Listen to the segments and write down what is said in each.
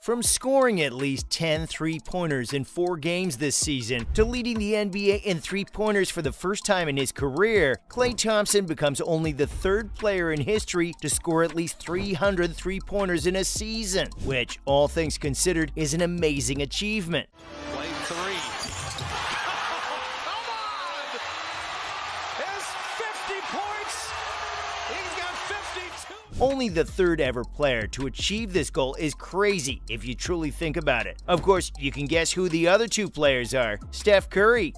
From scoring at least 10 three-pointers in 4 games this season to leading the NBA in three-pointers for the first time in his career, Klay Thompson becomes only the 3rd player in history to score at least 300 three-pointers in a season, which, all things considered, is an amazing achievement. Klay three. Come on! There's 50 points! He's got 52! Only the 3rd ever player to achieve this goal is crazy if you truly think about it. Of course, you can guess who the other 2 players are. Steph Curry,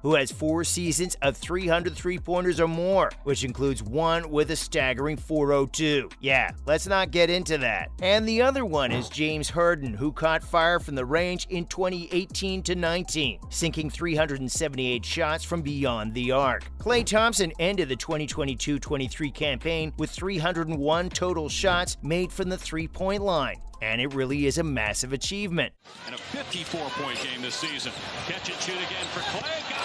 who has 4 seasons of 300 three-pointers or more, which includes one with a staggering 402. Yeah, let's not get into that. And the other one is James Harden, who caught fire from the range in 2018-19, sinking 378 shots from beyond the arc. Klay Thompson ended the 2022-23 campaign with 301 total shots made from the three-point line, and it really is a massive achievement. And a 54-point game this season. Catch and shoot again for Klay. Got it again.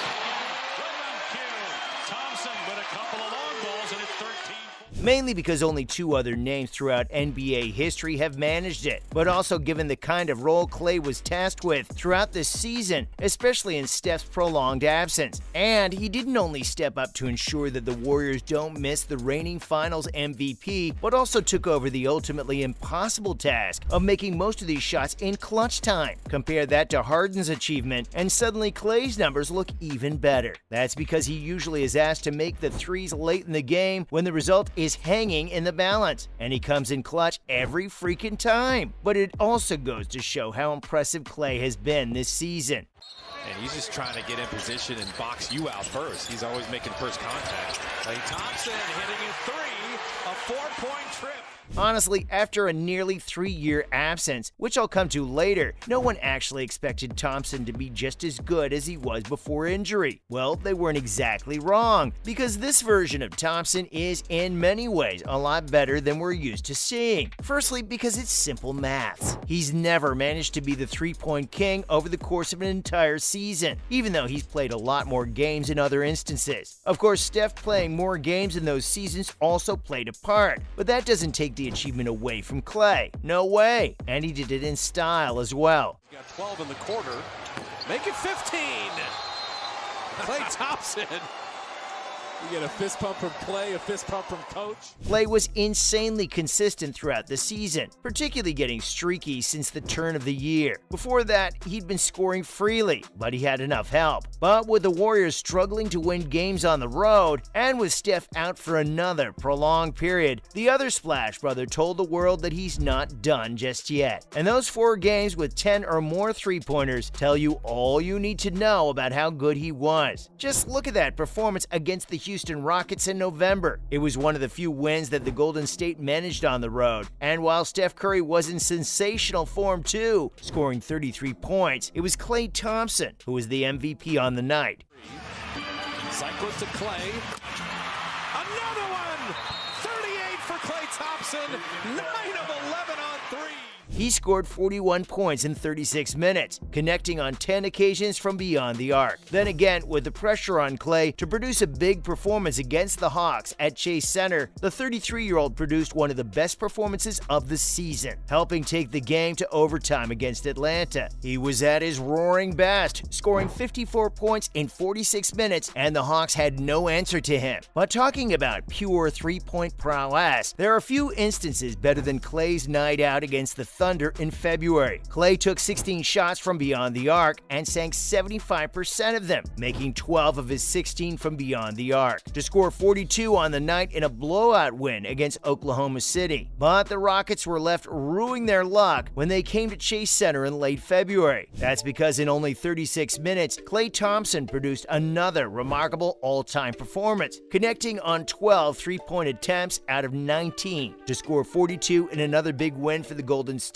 Right on cue. Thompson with a couple of long balls, and it's 13. Mainly because only 2 other names throughout NBA history have managed it, but also given the kind of role Klay was tasked with throughout this season, especially in Steph's prolonged absence. And he didn't only step up to ensure that the Warriors don't miss the reigning Finals MVP, but also took over the ultimately impossible task of making most of these shots in clutch time. Compare that to Harden's achievement, and suddenly Klay's numbers look even better. That's because he usually is asked to make the threes late in the game when the result is hanging in the balance, and he comes in clutch every freaking time. But it also goes to show how impressive Klay has been this season. And he's just trying to get in position and box you out first. He's always making first contact. Klay Thompson hitting a three, a 4-point trip. Honestly, after a nearly 3-year absence, which I'll come to later, no one actually expected Thompson to be just as good as he was before injury. Well, they weren't exactly wrong, because this version of Thompson is, in many ways, a lot better than we're used to seeing. Firstly, because it's simple maths. He's never managed to be the three-point king over the course of an entire season, even though he's played a lot more games in other instances. Of course, Steph playing more games in those seasons also played a part, but that doesn't take the achievement away from Klay. No way. And he did it in style as well. He's got 12 in the quarter. Make it 15. Klay Thompson. You get a fist pump from Klay, a fist pump from Coach. Klay was insanely consistent throughout the season, particularly getting streaky since the turn of the year. Before that, he'd been scoring freely, but he had enough help. But with the Warriors struggling to win games on the road, and with Steph out for another prolonged period, the other Splash brother told the world that he's not done just yet. And those 4 games with 10 or more three-pointers tell you all you need to know about how good he was. Just look at that performance against the Houston Rockets in November. It was one of the few wins that the Golden State managed on the road. And while Steph Curry was in sensational form too, scoring 33 points, it was Klay Thompson who was the MVP on the night. Cycle to Klay. Another one! 38 for Klay Thompson. 9 of 11 on 3. He scored 41 points in 36 minutes, connecting on 10 occasions from beyond the arc. Then again, with the pressure on Klay to produce a big performance against the Hawks at Chase Center, the 33-year-old produced one of the best performances of the season, helping take the game to overtime against Atlanta. He was at his roaring best, scoring 54 points in 46 minutes, and the Hawks had no answer to him. But talking about pure three-point prowess, there are few instances better than Klay's night out against the Thunder in February. Klay took 16 shots from beyond the arc and sank 75% of them, making 12 of his 16 from beyond the arc, to score 42 on the night in a blowout win against Oklahoma City. But the Rockets were left ruining their luck when they came to Chase Center in late February. That's because in only 36 minutes, Klay Thompson produced another remarkable all-time performance, connecting on 12 three-point attempts out of 19 to score 42 in another big win for the Golden State.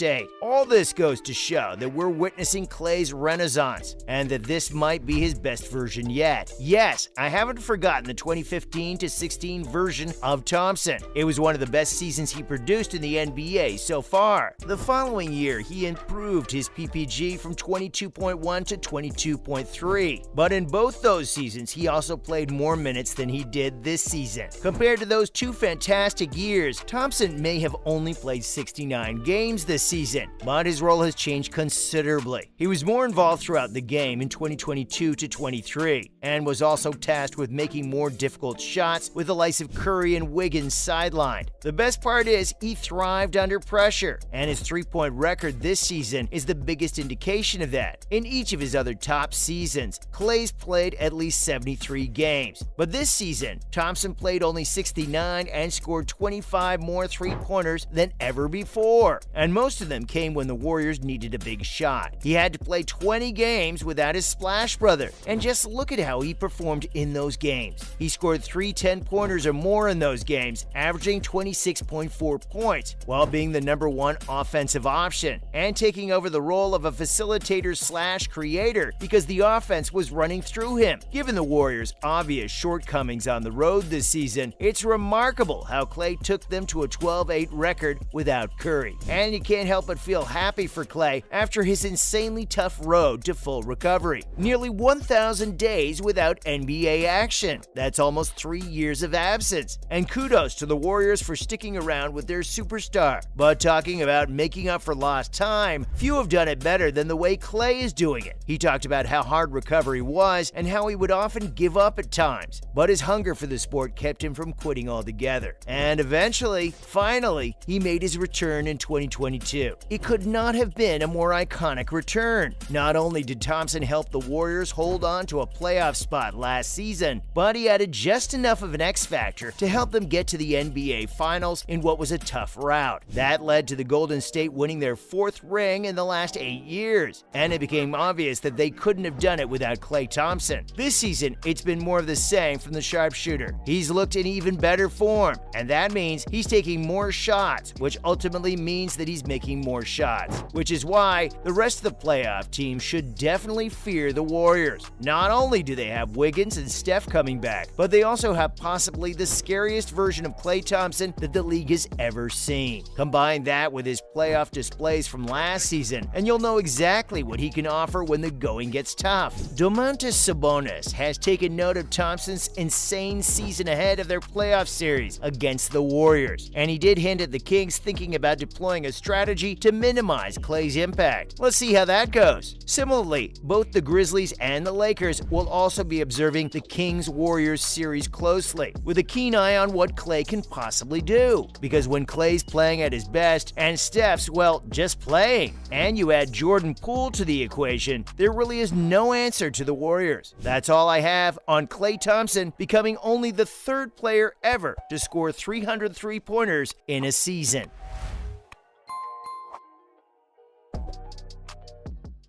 All this goes to show that we're witnessing Klay's renaissance, and that this might be his best version yet. Yes, I haven't forgotten the 2015-16 version of Thompson. It was one of the best seasons he produced in the NBA so far. The following year, he improved his PPG from 22.1 to 22.3. But in both those seasons, he also played more minutes than he did this season. Compared to those 2 fantastic years, Thompson may have only played 69 games this season, but his role has changed considerably. He was more involved throughout the game in 2022 to 23, and was also tasked with making more difficult shots with the likes of Curry and Wiggins sidelined. The best part is he thrived under pressure, and his three-point record this season is the biggest indication of that. In each of his other top seasons, Klay's played at least 73 games, but this season, Thompson played only 69 and scored 25 more three-pointers than ever before, and most of them came when the Warriors needed a big shot. He had to play 20 games without his splash brother, and just look at how he performed in those games. He scored 3 10-pointers or more in those games, averaging 26.4 points, while being the #1 offensive option, and taking over the role of a facilitator/creator because the offense was running through him. Given the Warriors' obvious shortcomings on the road this season, it's remarkable how Klay took them to a 12-8 record without Curry. And you can't help but feel happy for Klay after his insanely tough road to full recovery. Nearly 1,000 days without NBA action. That's almost 3 years of absence. And kudos to the Warriors for sticking around with their superstar. But talking about making up for lost time, few have done it better than the way Klay is doing it. He talked about how hard recovery was and how he would often give up at times, but his hunger for the sport kept him from quitting altogether. And eventually, finally, he made his return in 2022. It could not have been a more iconic return. Not only did Thompson help the Warriors hold on to a playoff spot last season, but he added just enough of an X factor to help them get to the NBA Finals in what was a tough route. That led to the Golden State winning their 4th ring in the last 8 years, and it became obvious that they couldn't have done it without Klay Thompson. This season, it's been more of the same from the sharpshooter. He's looked in even better form, and that means he's taking more shots, which ultimately means that he's making more shots, which is why the rest of the playoff team should definitely fear the Warriors. Not only do they have Wiggins and Steph coming back, but they also have possibly the scariest version of Klay Thompson that the league has ever seen. Combine that with his playoff displays from last season, and you'll know exactly what he can offer when the going gets tough. Domantas Sabonis has taken note of Thompson's insane season ahead of their playoff series against the Warriors, and he did hint at the Kings thinking about deploying a strategy to minimize Klay's impact. Let's see how that goes. Similarly, both the Grizzlies and the Lakers will also be observing the Kings-Warriors series closely, with a keen eye on what Klay can possibly do. Because when Klay's playing at his best and Steph's, well, just playing, and you add Jordan Poole to the equation, there really is no answer to the Warriors. That's all I have on Klay Thompson becoming only the 3rd player ever to score 300 three-pointers in a season.